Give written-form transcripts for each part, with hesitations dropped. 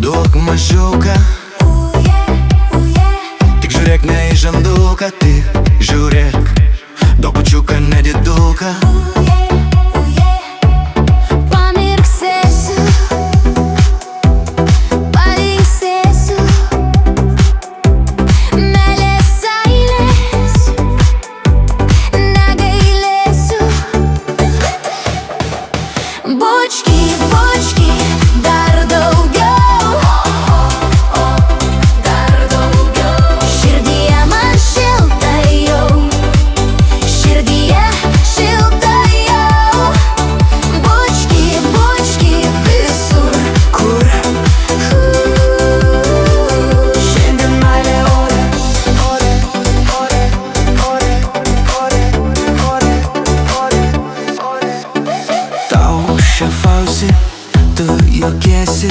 Duok mažiuką, tik žiūrėk ne į žanduką, tik žiūrėk, duok bučiuką nediduką. Pamirksėsiu, palinksėsiu, meilės seilės, negailėsiu. Bučki, bučki, dar daugiau. Šefausi, tu juokiesi,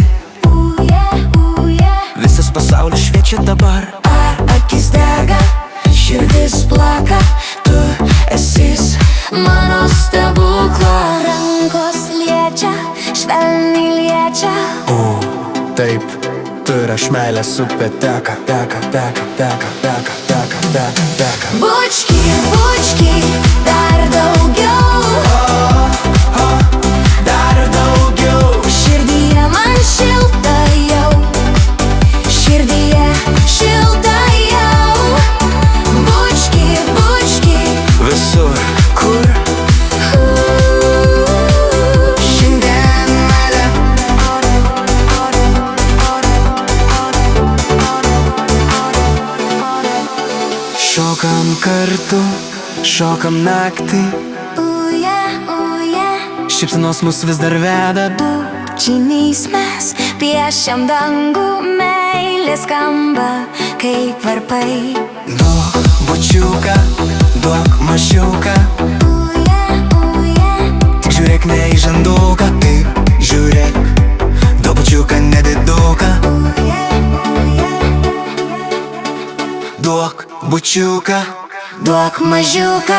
visas pasaulis šviečia dabar. Ar akis dega, širdis plaka, tu esi mano stebukla. Rankos liečia, švelniai liečia. O, taip, tu ir aš meilės upė teka, teka, teka, teka, teka, teka, teka, teka. Bučki, bučki, dar daugiau. Šokam kartu, šokam naktį, šypsenos mus vis dar veda. Bučiniais mes piešiam dangų, meilė skamba kaip varpai. Duok bučiuką, duok mažiuką, tik žiūrėk ne į žanduką, tik žiūrėk, duok bučiuką nediduką. Duok bučiuką, duok mažiuką.